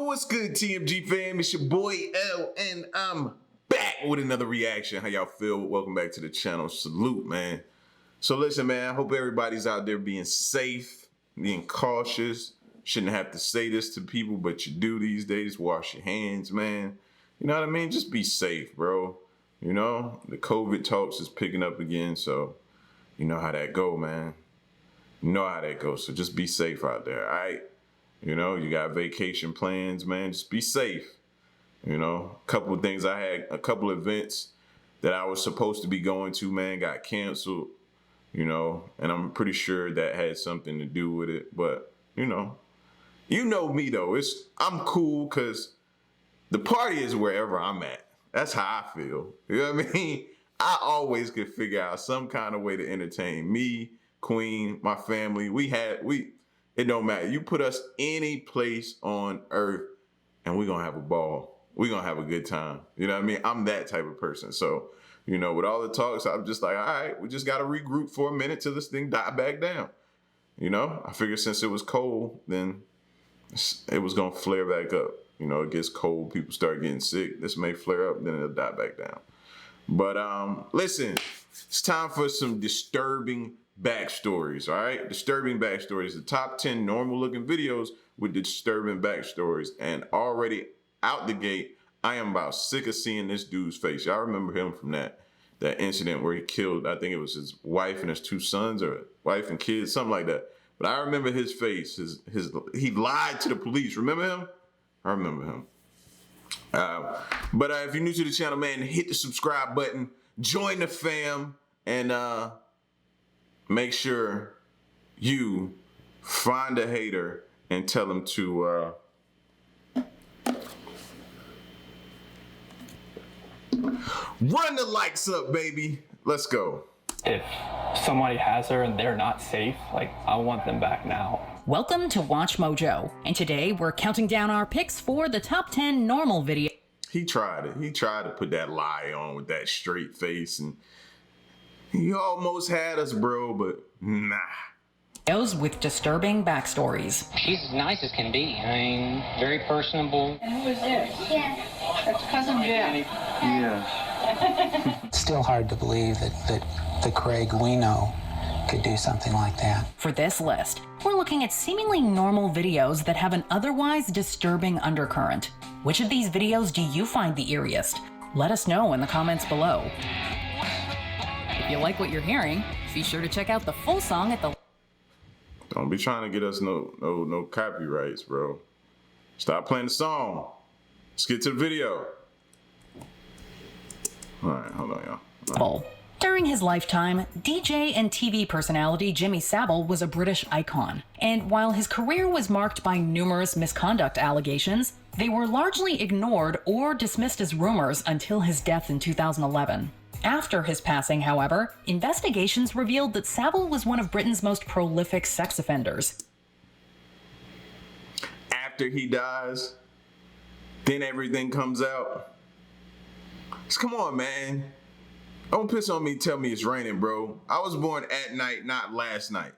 What's good, TMG fam? It's your boy L, and I'm back with another reaction. How y'all feel? Welcome back to the channel. Salute, man. So listen, man, I hope everybody's out there being safe, being cautious. Shouldn't have to say this to people, but you do these days. Wash your hands, man. You know what I mean? Just be safe, bro. You know, the COVID talks is picking up again, so you know how that go, man. You know how that goes, so just be safe out there, all right? You know, you got vacation plans, man. Just be safe. You know, a couple of things I had, a couple of events that I was supposed to be going to, man, got canceled, you know, and I'm pretty sure that had something to do with it. But, you know me though. I'm cool because the party is wherever I'm at. That's how I feel. You know what I mean? I always could figure out some kind of way to entertain me, Queen, my family. It don't matter. You put us any place on earth and we're going to have a ball. We're going to have a good time. You know what I mean? I'm that type of person. So, you know, with all the talks, I'm just like, all right, we just got to regroup for a minute till this thing die back down. You know, I figured since it was cold, then it was going to flare back up. You know, it gets cold, people start getting sick. This may flare up, then it'll die back down. But listen, it's time for some disturbing backstories, all right? Disturbing backstories, the top 10 normal looking videos with disturbing backstories. And already out the gate, I am about sick of seeing this dude's face. Y'all remember him from that incident where he killed, I think it was his wife and his 2 sons, or wife and kids, something like that. But I remember his face, he lied to the police. Remember him? I remember him. But if you're new to the channel, man, hit the subscribe button, join the fam, and make sure you find a hater and tell them to run the likes up, baby. Let's go. If somebody has her and they're not safe, like, I want them back now. Welcome to Watch Mojo, and today we're counting down our picks for the top 10 normal video. He tried it. He tried to put that lie on with that straight face, and he almost had us, bro, but nah. Videos with disturbing backstories. She's as nice as can be. I mean, very personable. And who is this? Yeah. That's cousin Jenny. Yeah. Still hard to believe that the Craig we know could do something like that. For this list, we're looking at seemingly normal videos that have an otherwise disturbing undercurrent. Which of these videos do you find the eeriest? Let us know in the comments below. If you like what you're hearing, be sure to check out the full song at the... Don't be trying to get us no copyrights, bro. Stop playing the song. Let's get to the video. All right, hold on, y'all. During his lifetime, DJ and TV personality Jimmy Saville was a British icon. And while his career was marked by numerous misconduct allegations, they were largely ignored or dismissed as rumors until his death in 2011. After his passing, however, investigations revealed that Saville was one of Britain's most prolific sex offenders. After he dies, then everything comes out. Just come on, man. Don't piss on me, tell me it's raining, bro. I was born at night, not last night.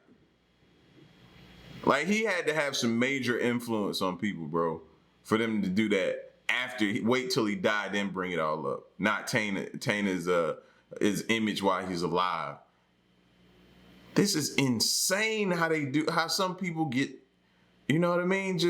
Like, he had to have some major influence on people, bro, for them to do that after, wait till he died, then bring it all up. Not taint his image while he's alive. This is insane how some people get, you know what I mean?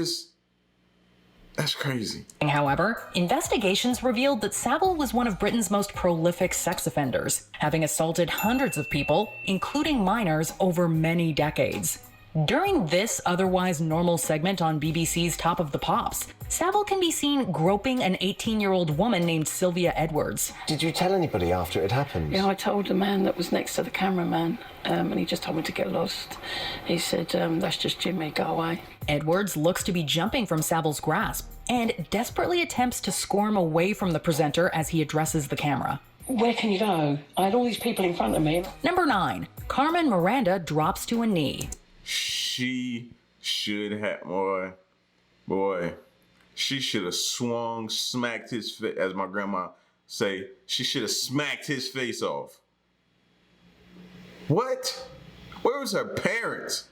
That's crazy. However, investigations revealed that Saville was one of Britain's most prolific sex offenders, having assaulted hundreds of people, including minors, over many decades. During this otherwise normal segment on BBC's Top of the Pops, Saville can be seen groping an 18-year-old woman named Sylvia Edwards. Did you tell anybody after it happened? Yeah, I told the man that was next to the cameraman, and he just told me to get lost. He said, that's just Jimmy, go away. Edwards looks to be jumping from Saville's grasp and desperately attempts to squirm away from the presenter as he addresses the camera. Where can you go? I had all these people in front of me. Number 9. Carmen Miranda drops to a knee. She should have, boy, she should have smacked his face, as my grandma say, she should have smacked his face off. What? Where was her parents?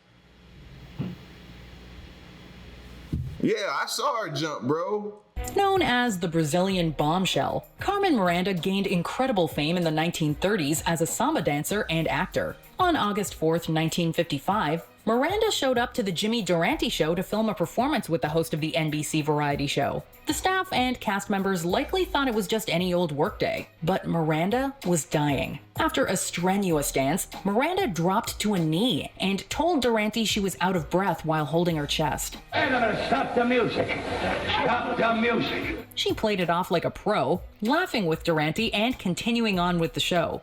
Yeah, I saw her jump, bro. Known as the Brazilian bombshell, Carmen Miranda gained incredible fame in the 1930s as a samba dancer and actor. On August 4th, 1955, Miranda showed up to the Jimmy Durante show to film a performance with the host of the NBC variety show. The staff and cast members likely thought it was just any old workday, but Miranda was dying. After a strenuous dance, Miranda dropped to a knee and told Durante she was out of breath while holding her chest. Wait a minute, stop the music. Stop the music. She played it off like a pro, laughing with Durante and continuing on with the show.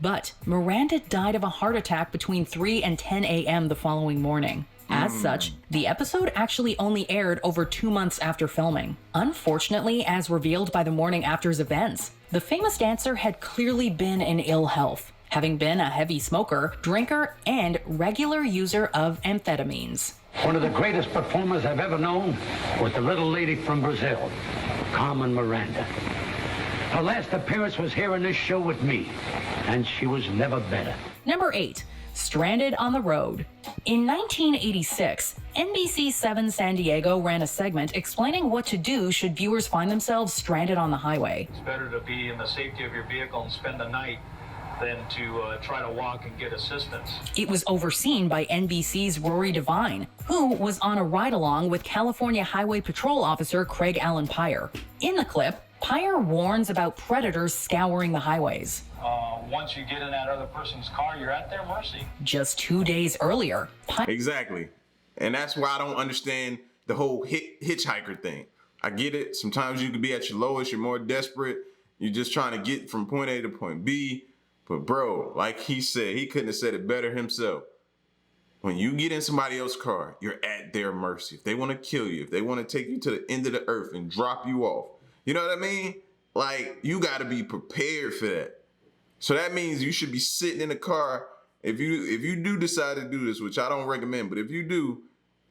But Miranda died of a heart attack between 3 and 10 a.m. the following morning. As such, the episode actually only aired over 2 months after filming. Unfortunately, as revealed by the morning after's events, the famous dancer had clearly been in ill health, having been a heavy smoker, drinker, and regular user of amphetamines. One of the greatest performers I've ever known was the little lady from Brazil, Carmen Miranda. Her last appearance was here in this show with me, and she was never better. Number 8. Stranded on the Road. In 1986, NBC 7 San Diego ran a segment explaining what to do should viewers find themselves stranded on the highway. It's better to be in the safety of your vehicle and spend the night than to try to walk and get assistance. It was overseen by NBC's Rory Devine, who was on a ride-along with California Highway Patrol Officer Craig Allen Pyre. In the clip, Pyre warns about predators scouring the highways. Once you get in that other person's car, you're at their mercy. Just 2 days earlier, Exactly. And that's why I don't understand the whole hitchhiker thing. I get it. Sometimes you can be at your lowest. You're more desperate. You're just trying to get from point A to point B. But bro, like he said, he couldn't have said it better himself. When you get in somebody else's car, you're at their mercy. If they want to kill you, if they want to take you to the end of the earth and drop you off, you know what I mean? Like, you got to be prepared for that. So that means you should be sitting in the car. If you do decide to do this, which I don't recommend, but if you do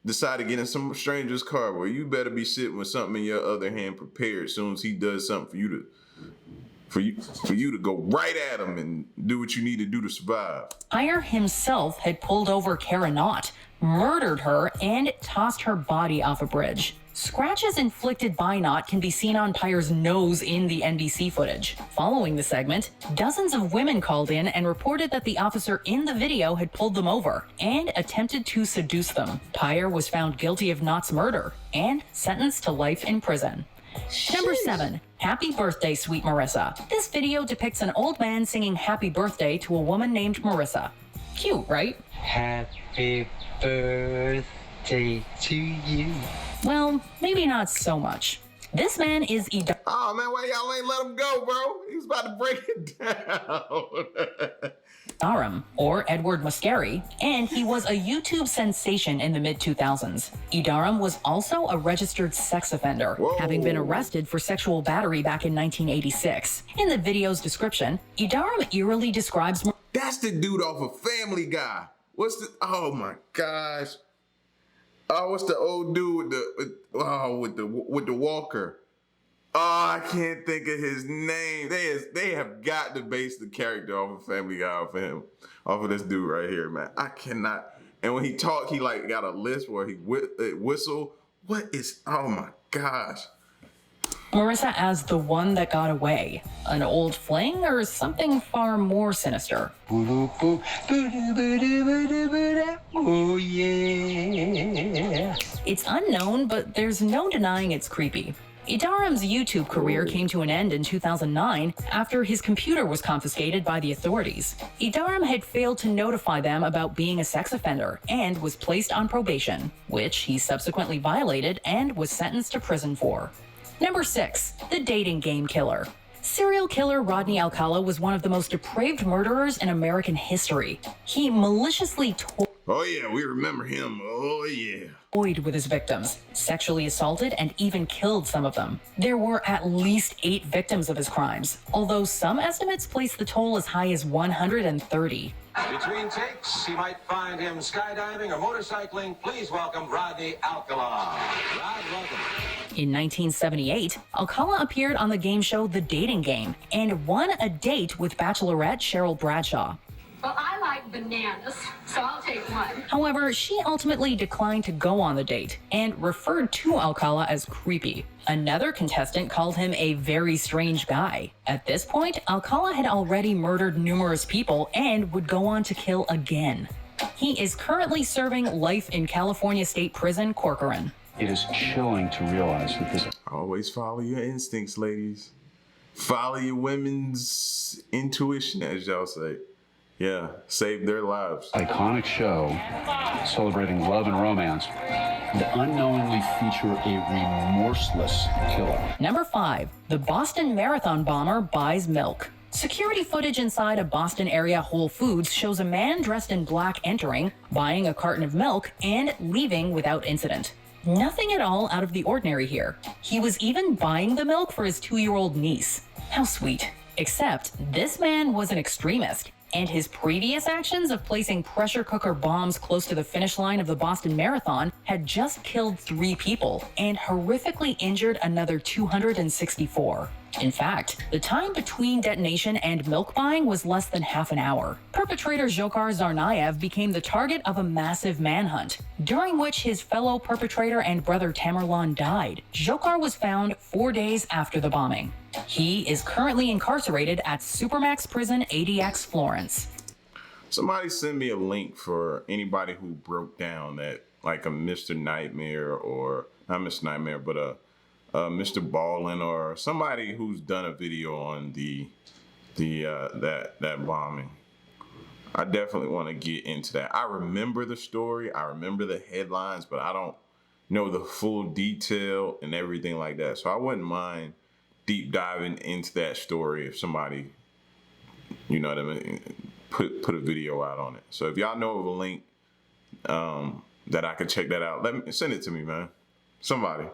decide to get in some stranger's car, well, you better be sitting with something in your other hand prepared as soon as he does something for you to go right at him and do what you need to do to survive. Pyre himself had pulled over Kara Knott, murdered her, and tossed her body off a bridge. Scratches inflicted by Knott can be seen on Pyre's nose in the NBC footage. Following the segment, dozens of women called in and reported that the officer in the video had pulled them over and attempted to seduce them. Pyre was found guilty of Knott's murder and sentenced to life in prison. Number 7. Happy Birthday, Sweet Marissa. This video depicts an old man singing happy birthday to a woman named Marissa. Cute, right? Happy birthday to you. Well, maybe not so much. This man is Oh man, why y'all ain't let him go, bro? He's about to break it down. Dahmer, or Edward Muscari, and he was a YouTube sensation in the mid-2000s. Dahmer was also a registered sex offender, having been arrested for sexual battery back in 1986. In the video's description, Dahmer eerily describes... That's the dude off of Family Guy. Oh my gosh. Oh, what's the old dude with the walker? Oh, I can't think of his name. They have got to base the character off of Family Guy off of him, off of this dude right here, man. I cannot. And when he talk, he like got a lisp where he whistle. What is? Oh my gosh. Marissa as the one that got away, an old fling, or something far more sinister? Oh yeah. It's unknown, but there's no denying it's creepy. Dahmer's YouTube career came to an end in 2009 after his computer was confiscated by the authorities. Dahmer had failed to notify them about being a sex offender and was placed on probation, which he subsequently violated and was sentenced to prison for. Number 6. The Dating Game Killer. Serial killer Rodney Alcala was one of the most depraved murderers in American history. He maliciously Oh yeah, we remember him. Oh yeah. Toyed with his victims, sexually assaulted, and even killed some of them. There were at least 8 victims of his crimes, although some estimates place the toll as high as 130. Between takes, you might find him skydiving or motorcycling. Please welcome Rodney Alcala. Rod, welcome. In 1978, Alcala appeared on the game show The Dating Game and won a date with Bachelorette Cheryl Bradshaw. Well, I like like bananas, so I'll take one. However, she ultimately declined to go on the date and referred to Alcala as creepy. Another contestant called him a very strange guy. At this point, Alcala had already murdered numerous people and would go on to kill again. He is currently serving life in California State Prison, Corcoran. It is chilling to realize that this... Always follow your instincts, ladies. Follow your women's intuition, as y'all say. Yeah, save their lives. iconic show celebrating love and romance would unknowingly feature a remorseless killer. Number 5. The Boston Marathon bomber buys milk. Security footage inside a Boston area Whole Foods shows a man dressed in black entering, buying a carton of milk, and leaving without incident. Nothing at all out of the ordinary here. He was even buying the milk for his 2-year-old niece. How sweet. Except this man was an extremist, and his previous actions of placing pressure cooker bombs close to the finish line of the Boston Marathon had just killed 3 people and horrifically injured another 264. In fact, the time between detonation and milk buying was less than half an hour. Perpetrator Dzhokhar Tsarnaev became the target of a massive manhunt, during which his fellow perpetrator and brother Tamerlan died. Dzhokhar was found 4 days after the bombing. He is currently incarcerated at Supermax Prison ADX Florence. Somebody send me a link for anybody who broke down that, like a Mr. Nightmare, or not Mr. Nightmare, but Mr. Ballin, or somebody who's done a video on that bombing. I definitely want to get into that. I remember the story, I remember the headlines, but I don't know the full detail and everything like that. So I wouldn't mind deep diving into that story if somebody, you know what I mean, put a video out on it. So if y'all know of a link that I could check that out, send it to me, man. Somebody.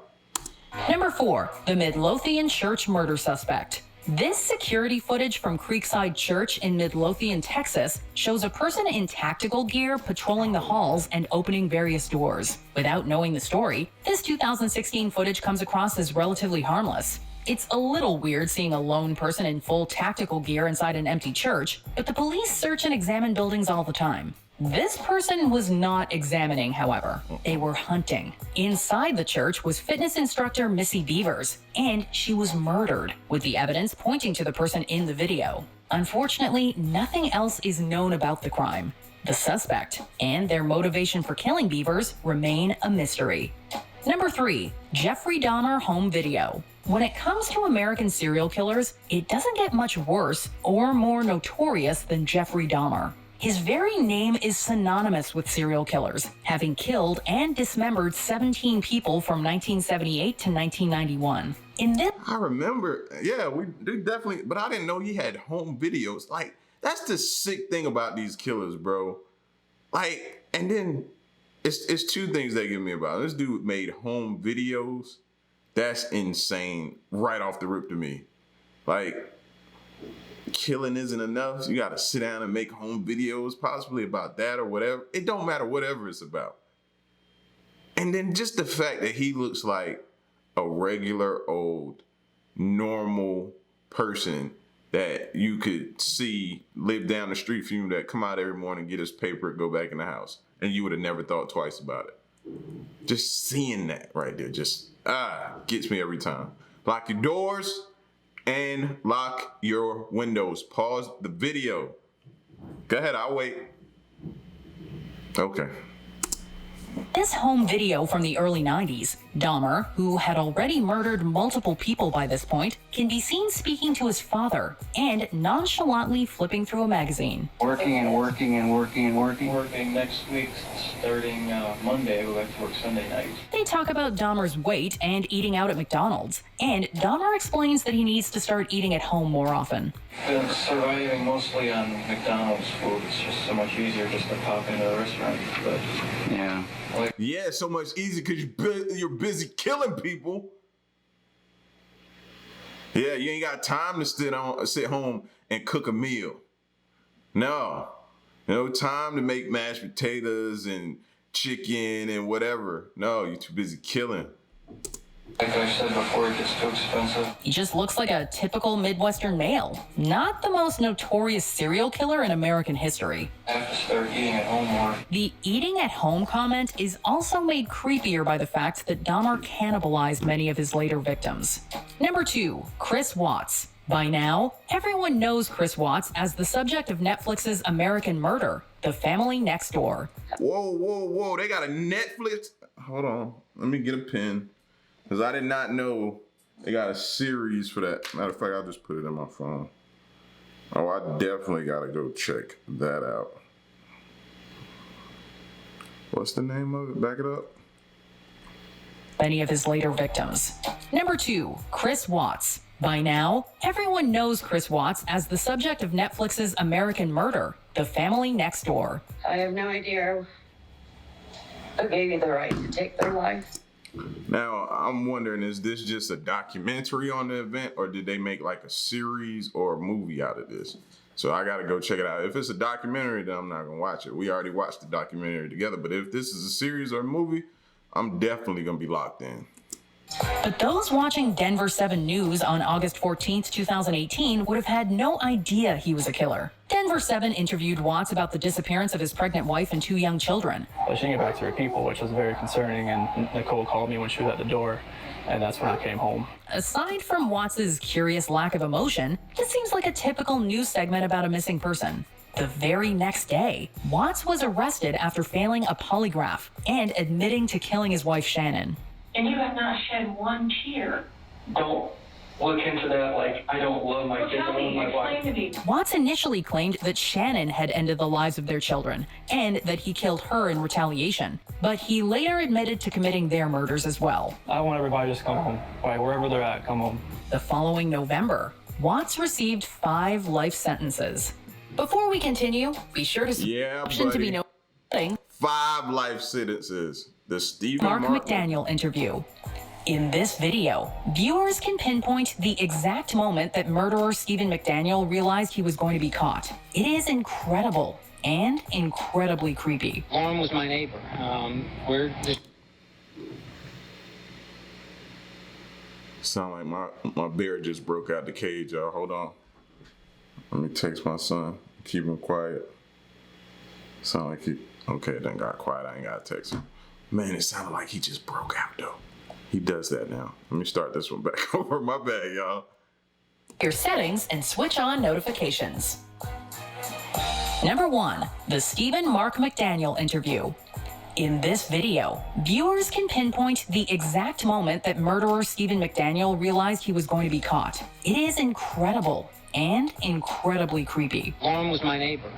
Number 4, the Midlothian Church murder suspect. This security footage from Creekside Church in Midlothian, Texas, shows a person in tactical gear patrolling the halls and opening various doors. Without knowing the story, this 2016 footage comes across as relatively harmless. It's a little weird seeing a lone person in full tactical gear inside an empty church, but the police search and examine buildings all the time. This person was not examining, however. They were hunting. Inside the church was fitness instructor Missy Beavers, and she was murdered, with the evidence pointing to the person in the video. Unfortunately, nothing else is known about the crime. The suspect and their motivation for killing Beavers remain a mystery. Number 3, Jeffrey Dahmer home video. When it comes to American serial killers, it doesn't get much worse or more notorious than Jeffrey Dahmer. His very name is synonymous with serial killers, having killed and dismembered 17 people from 1978 to 1991. I remember, yeah, we definitely, but I didn't know he had home videos. Like, that's the sick thing about these killers, bro. Like, and then it's 2 things that get me about it. This dude made home videos. That's insane right off the rip to me. Like, killing isn't enough. You got to sit down and make home videos, possibly about that or whatever. It don't matter, whatever it's about. And then just the fact that he looks like a regular old normal person that you could see live down the street from you, that come out every morning, get his paper, go back in the house, and you would have never thought twice about it. Just seeing that right there just gets me every time. Lock your doors and lock your windows. Pause the video. Go ahead, I'll wait. Okay. This home video from the early 90s, Dahmer, who had already murdered multiple people by this point, can be seen speaking to his father and nonchalantly flipping through a magazine. Working and working and working and working. Working next week, starting Monday. We have to work Sunday night. They talk about Dahmer's weight and eating out at McDonald's, and Dahmer explains that he needs to start eating at home more often. Been surviving mostly on McDonald's food. It's just so much easier just to pop into a restaurant. But yeah. Yeah, so much easier because you're busy killing people. Yeah, you ain't got time to sit home and cook a meal. No time to make mashed potatoes and chicken and whatever. No, you're too busy killing. Like I said before, it gets too expensive. He just looks like a typical Midwestern male, not the most notorious serial killer in American history. I have to start eating at home more. The eating at home comment is also made creepier by the fact that Dahmer cannibalized many of his later victims. Number 2, Chris Watts. By now, everyone knows Chris Watts as the subject of Netflix's American Murder, The Family Next Door. Whoa, whoa, whoa. They got a Netflix. Hold on. Let me get a pen. Because I did not know they got a series for that. Matter of fact, I'll just put it in my phone. Oh, I definitely got to go check that out. What's the name of it? Back it up. Many of his later victims. Number 2, Chris Watts. By now, everyone knows Chris Watts as the subject of Netflix's American Murder, The Family Next Door. I have no idea who gave you the right to take their life. Now, I'm wondering, is this just a documentary on the event, or did they make like a series or a movie out of this? So I got to go check it out. If it's a documentary, then I'm not going to watch it. We already watched the documentary together, but if this is a series or a movie, I'm definitely going to be locked in. But those watching Denver 7 News on August 14th, 2018 would have had no idea he was a killer. Denver 7 interviewed Watts about the disappearance of his pregnant wife and 2 young children. She didn't get back to her people, which was very concerning, and Nicole called me when she was at the door, and that's when I came home. Aside from Watts' curious lack of emotion, this seems like a typical news segment about a missing person. The very next day, Watts was arrested after failing a polygraph and admitting to killing his wife Shannon. And you have not shed one tear. Don't look into that like I don't love my kids, I love my wife. Explain to me. Watts initially claimed that Shannon had ended the lives of their children and that he killed her in retaliation, but he later admitted to committing their murders as well. I want everybody to just come home. Right, wherever they're at, come home. The following November, Watts received 5 life sentences. Before we continue, be sure to subscribe to be notified. 5 life sentences. The Stephen Mark McDaniel interview. In this video, viewers can pinpoint the exact moment that murderer Stephen McDaniel realized he was going to be caught. It is incredible and incredibly creepy. Lauren was my neighbor. We're just... Sound like my bear just broke out the cage, y'all. Hold on. Let me text my son. Keep him quiet. Sound like he... Okay, it done got quiet. I ain't got to text him. Man, it sounded like he just broke out, though. He does that now. Let me start this one back over. My bad, y'all. Your settings and switch on notifications. Number 1, the Stephen Mark McDaniel interview. In this video, viewers can pinpoint the exact moment that murderer Stephen McDaniel realized he was going to be caught. It is incredible and incredibly creepy. Lauren was my neighbor.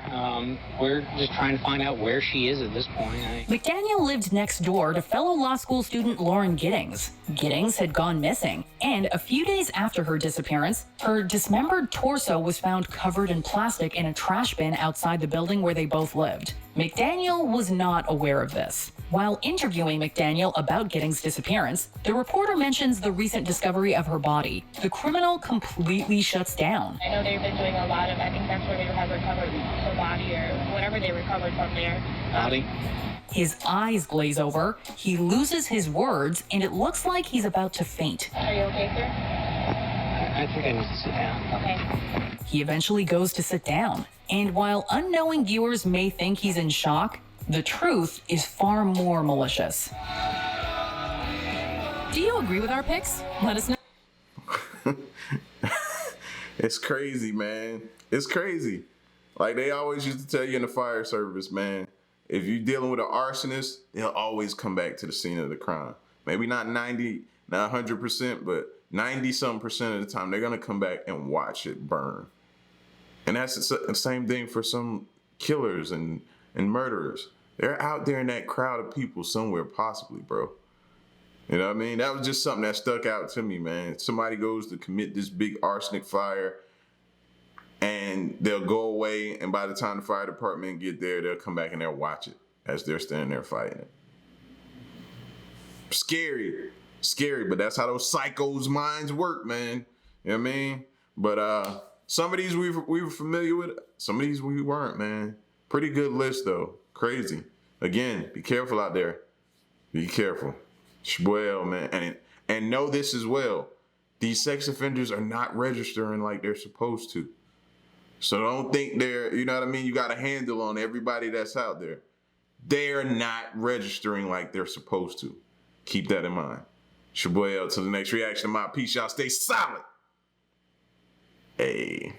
We're just trying to find out where she is at this point. McDaniel lived next door to fellow law school student Lauren Giddings. Giddings had gone missing, and a few days after her disappearance, her dismembered torso was found covered in plastic in a trash bin outside the building where they both lived. McDaniel was not aware of this. While interviewing McDaniel about Giddings' disappearance, the reporter mentions the recent discovery of her body. The criminal completely shuts down. I know they've been doing a lot of, I think that's where they have recovered her body or whatever they recovered from there. Body? His eyes glaze over, he loses his words, and it looks like he's about to faint. Are you okay, sir? I think I need to sit down. Okay. He eventually goes to sit down, and while unknowing viewers may think he's in shock, the truth is far more malicious. Do you agree with our picks? Let us know. It's crazy, man. It's crazy. Like they always used to tell you in the fire service, man, if you're dealing with an arsonist, they'll always come back to the scene of the crime. Maybe not 90, not 100%, but 90-something% of the time, they're going to come back and watch it burn. And that's the same thing for some killers and murderers. They're out there in that crowd of people somewhere, possibly, bro. You know what I mean? That was just something that stuck out to me, man. Somebody goes to commit this big arsenic fire, and they'll go away, and by the time the fire department get there, they'll come back and they'll watch it as they're standing there fighting it. Scary, but that's how those psychos' minds work, man. You know what I mean? But some of these we were familiar with, some of these we weren't, man. Pretty good list, though. Crazy. Again, be careful out there. Be careful. It's your boy L, man. And know this as well. These sex offenders are not registering like they're supposed to. So don't think they're, you know what I mean? You got a handle on everybody that's out there. They're not registering like they're supposed to. Keep that in mind. It's your boy L. To the next reaction. My peace. Y'all stay solid. Hey.